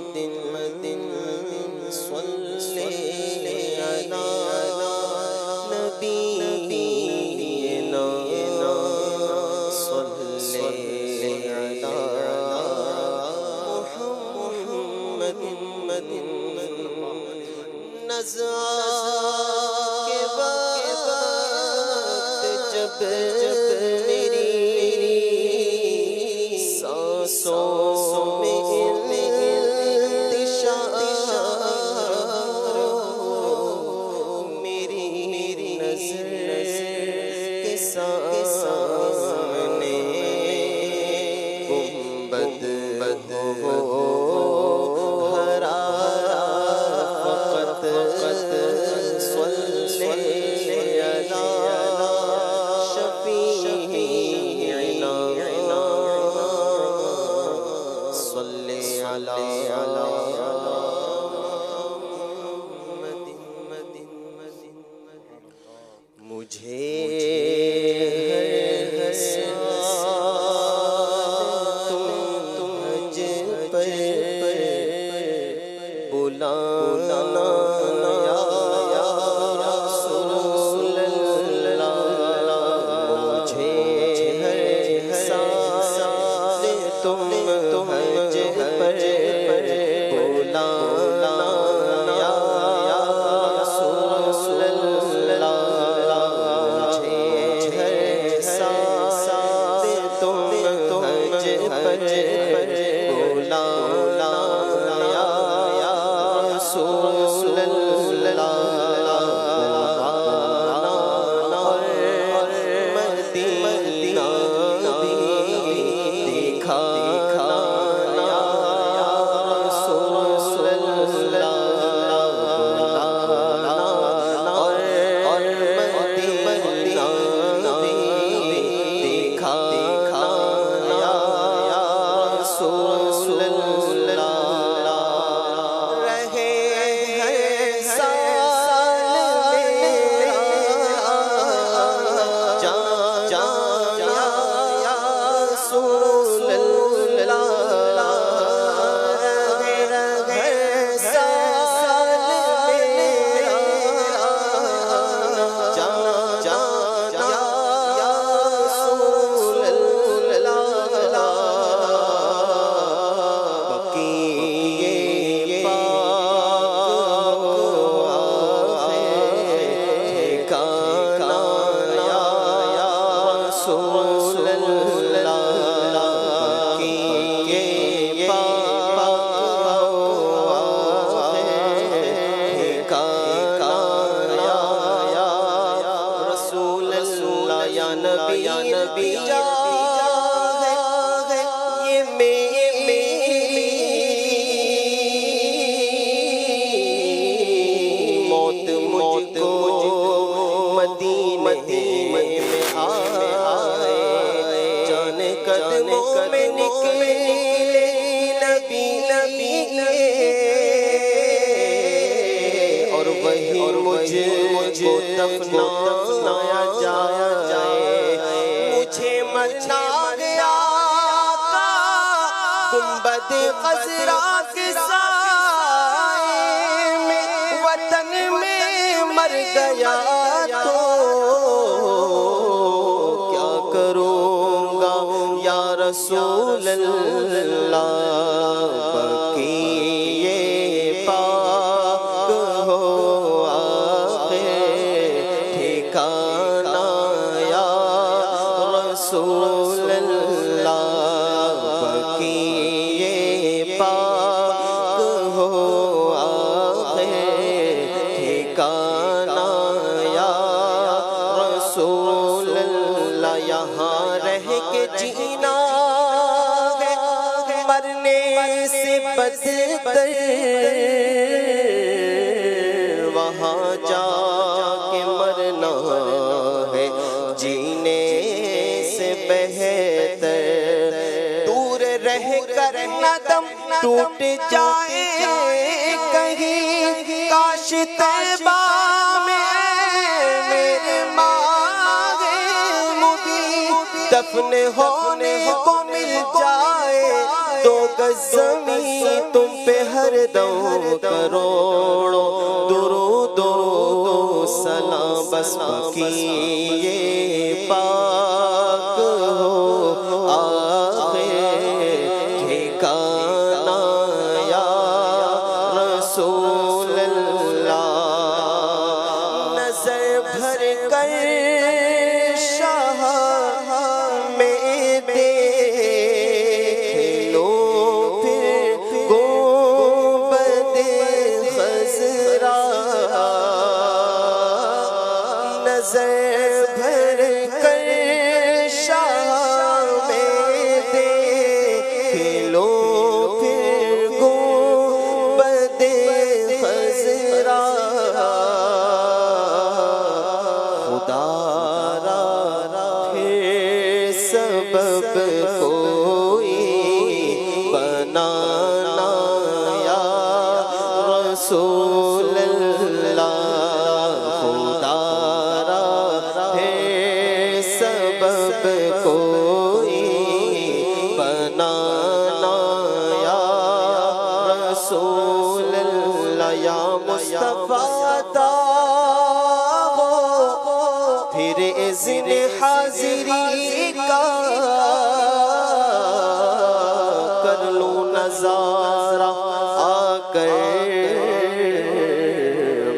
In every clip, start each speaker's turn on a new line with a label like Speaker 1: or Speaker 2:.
Speaker 1: صلی علی نبینا صلی علی محمد نزع کے وقت جب میری سانسوں میں میری نظر کے سامنے گنبد ہو ہرا فقط صلی علی شفیعنا صلی علی مجھے ہر سال تم حج پر بلانا یا رسول اللہ مجھے ہر سال تم حج پر بلانا یا رسول اللہ نبی یہ میری موت مجھ کو مدینے میں آئے جان قدموں میں نکلے نبی اور وہی مجھ کو دفنایا جائے مجھے مرنا گیا گنبد خضرا کے سائے میں وطن میں مر گیا تو کیا کروں گا یا رسول اللہ بقیے پاک ہو ٹھکانہ یا رسول اللہ بقیے پاک ہو ٹھکانہ یا رسول اللہ یہاں رہ کے جینا مرنے سے بدتر وہاں جا کے مرنا ہے جینے سے بہتر دور رہ کر نہ دم ٹوٹ جائے کہیں کاش طیبہ میں میرے ماں مبین دفن ہونے کو مل جائے 2 گز زمین تم پہ دم کروڑوں درود و سلام بس بقیے پاک ہو آخر ٹھکانہ یا رسول اللہ نظر بھر کر شاہ میں دیکھ لو پھر گنبد خضرا نظر بھر کر شاہ میں دیکھ لو پھر گنبد خضرا خدا را پھر سبب کوئی بنانا یا رسول اللہ خدا را پھر سبب کوئی بنانا یا رسول اللہ یا مصطفیٰ عطا پھر اذن حاضری کا کر لوں نظارہ آ کر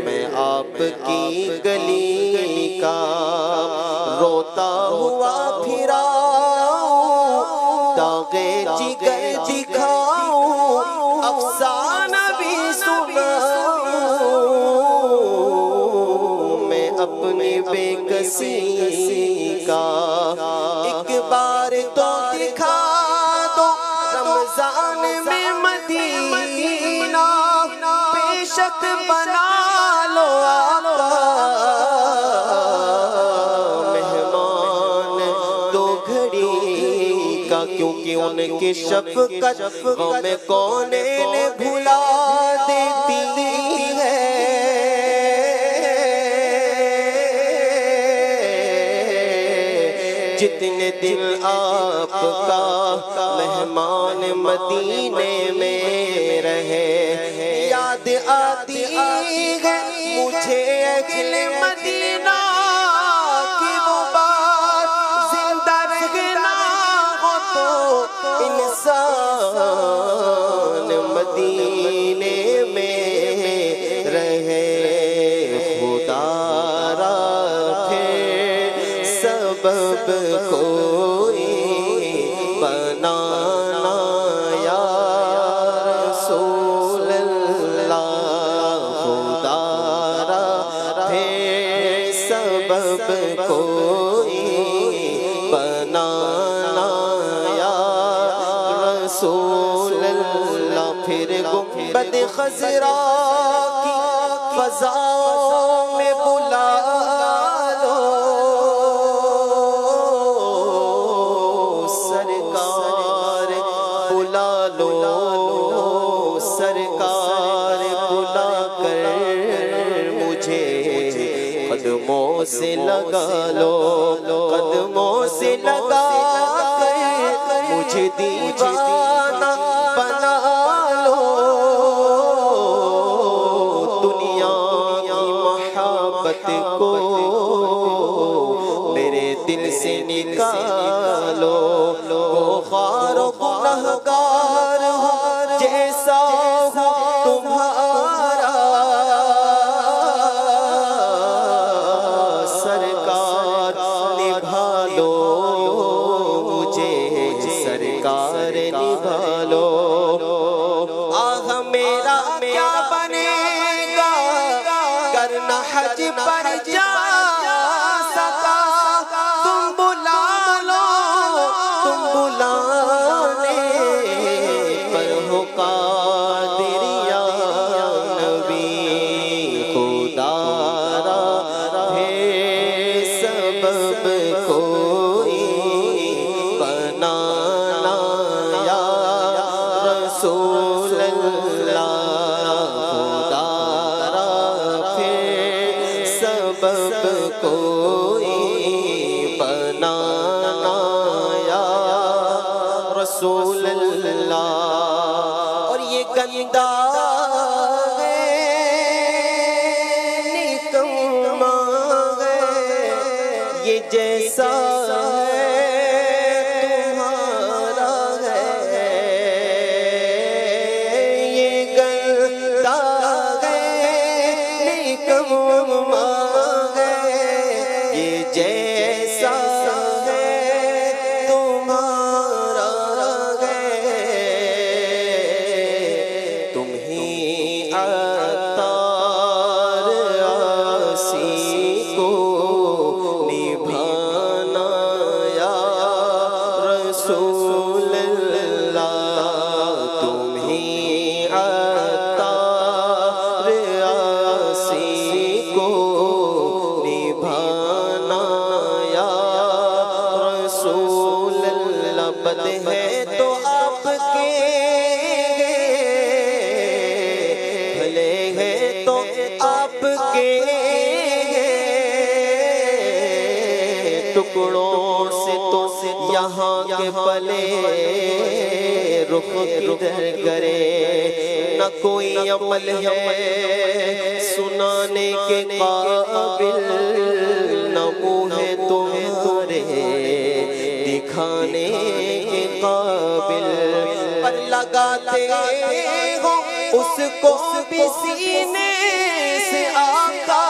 Speaker 1: میں آپ کی گلی کا روتا ہوا پھرا داغ جگر دکھاؤں افسانہ بھی سناؤں میں اپنی بے کسی کا ایک بار تو دکھا دو رمضان میں مدینہ بے شک بنا لو آقا مہمان دو گھڑی کا کیونکہ ان کی شفقت غم کونین بھلا دیتی ہے جتنے دن آپ کا مہمان مدینے میں رہے یاد آتی ہے مجھے اہل مدینہ کی وہ بات زندہ رہنا ہو تو انسان مدینے میں رہے خدا را پھر سبب کوئی بنانا یا رسول اللہ خدا را پھر سبب کوئی بنانا یا رسول اللہ پھر گنبد خضرا کی فضاؤں میں بلا سرکار بلا کر مجھے قدموں سے لگا لو قدموں سے لگا کر مجھے دیوانہ بنا لو دنیا کی محبت کو میرے دل سے نکالو وہ خوار و گنہگار جیسا ہو تمہارا سرکار نبھا لو مجھے سرکار نبھا لو آہ میرا کیا بنے گا گر نہ حج پر جا سکا تم بلا لو تم بلانے پر ہو قادر یا نبی خدا را ہے سبب کوئی بنانا یا رسول اللہ گندا ہے نکما ہے یہ جیسا تمہارا ہے یہ گندا ہے نکما ہے یہ جیسا رسول اللہ تمہیں عطار عاصی کو نبھانا یا رسول اللہ بد ہے تو آپ کے بھلے ہیں تو آپ کے ٹکڑوں سے تو یہاں کے پلے رخ کدھر کرے نہ کوئی عمل ہے سنانے کے قابل نہ منہ ہے تمہارے دکھانے کے قابل پر لگاتے ہو اس کو بھی سینے سے آقا